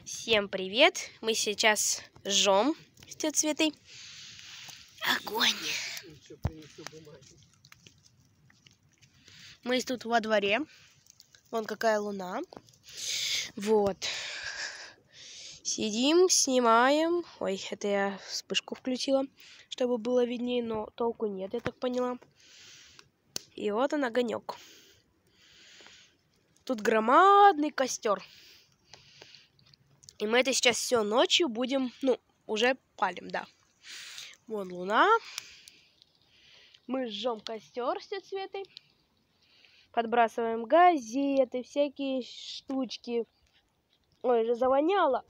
Всем привет! Мы сейчас жжем с тётей Светой огонь. Мы тут во дворе. Вон какая луна. Вот. Сидим, снимаем. Ой, это я вспышку включила, чтобы было виднее, но толку нет, я так поняла. И вот он, огонек. Тут громадный костер. И мы это сейчас все ночью будем, уже палим, да. Вон луна. Мы жжем костер с тётей Светой. Подбрасываем газеты, всякие штучки. Ой, уже завоняло.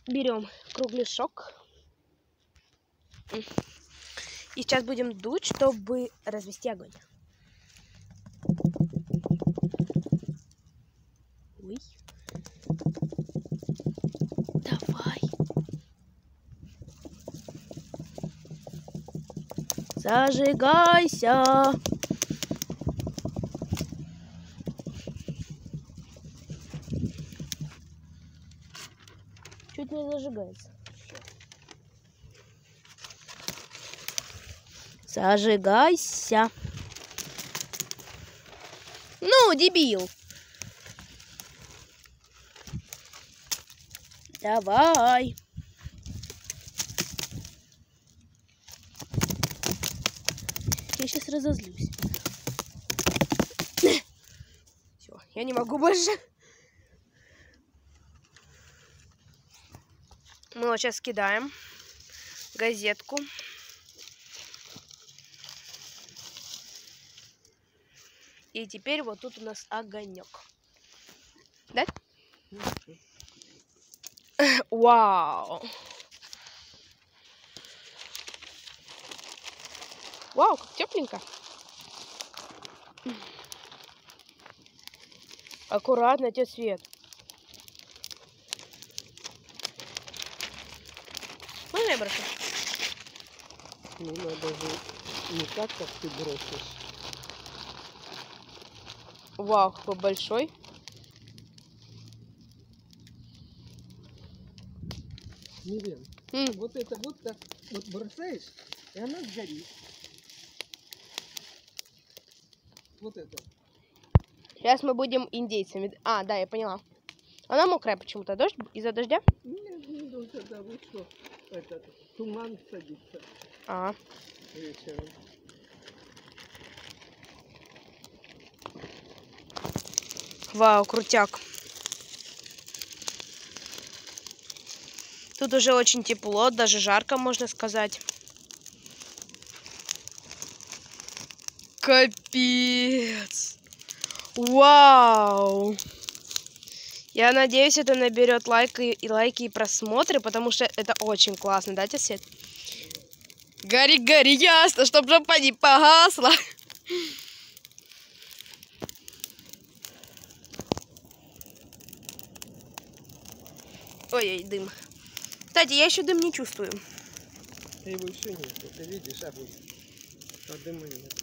Берем кругляшок. И сейчас будем дуть, чтобы развести огонь. Ой. Давай. Зажигайся. Чуть не зажигается. Зажигайся. Ну, дебил. Давай. Я сейчас разозлюсь. Все, я не могу больше. Мы вот сейчас кидаем газетку. И теперь вот тут у нас огонек. Да? Вау! Вау, как тепленько. Аккуратно, тётя Свет. Можно я брошу? Ну, надо же не так, как ты бросишь. Вау, какой большой. Милен, вот это вот так вот бросаешь, и она сгорит. Вот это. Сейчас мы будем индейцами. А, да, я поняла. Она мокрая почему-то. Дождь? Из-за дождя? Нет, не дождь, да, вот что. Этот туман садится вечером. Вау, крутяк. Тут уже очень тепло, даже жарко, можно сказать. Капец. Вау. Я надеюсь, это наберет лайки и просмотры, потому что это очень классно, да, тётя Свет? Гори, гори, ясно, чтоб жопа не погасла. Ой, дым. Кстати, я еще дым не чувствую. Его еще нет, ты видишь, а дыма нет.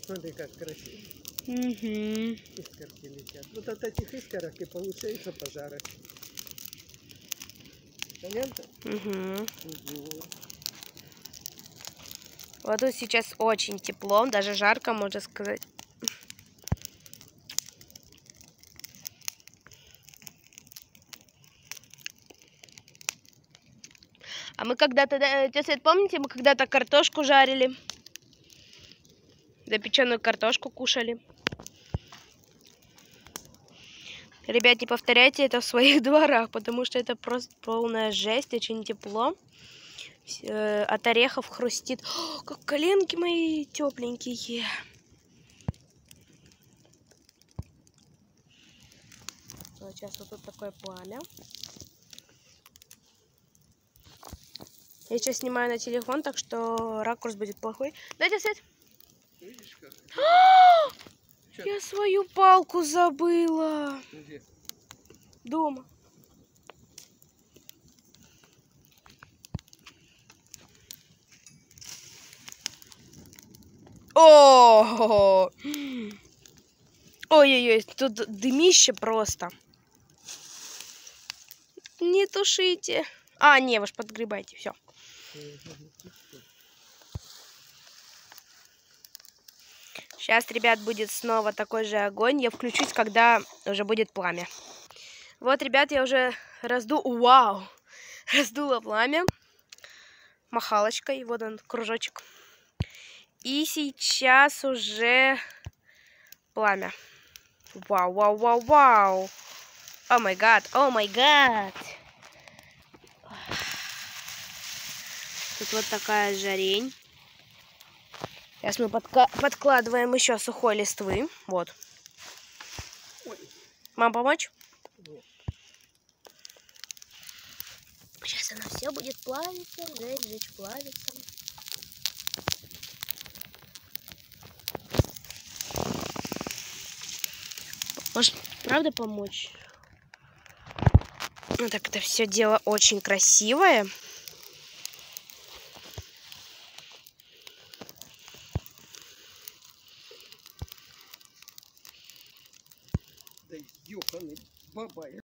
Смотри, как красиво. Искорки летят. Вот от этих искорок и получаются пожары. Понятно? Вот тут сейчас очень тепло, даже жарко, можно сказать. А мы когда-то, тётя Свет, помните, мы когда-то картошку жарили? Запеченную картошку кушали. Ребят, не повторяйте это в своих дворах, потому что это просто полная жесть, очень тепло. От орехов хрустит. О, как коленки мои тепленькие. Вот сейчас вот тут такое пламя. Я сейчас снимаю на телефон, так что ракурс будет плохой. Дайте свет. Видишь, как? Я свою палку забыла. Где? Дома. О! Ой-ой-ой, тут дымище просто. Не тушите. А, не, вы ж подгребайте, все. Сейчас, ребят, будет снова такой же огонь. Я включусь, когда уже будет пламя. Вот, ребят, я уже вау, раздула пламя махалочкой. Вот он, кружочек. И сейчас уже пламя. Вау, вау, вау, вау. О май гад, о май гад. Тут вот такая жарень. Сейчас мы подкладываем еще сухой листвы. Вот. Мам, помочь? Вот. Сейчас оно все будет плавиться, жечь, плавиться. Может, правда помочь? Ну так, это все дело очень красивое. Да ёханый бабай.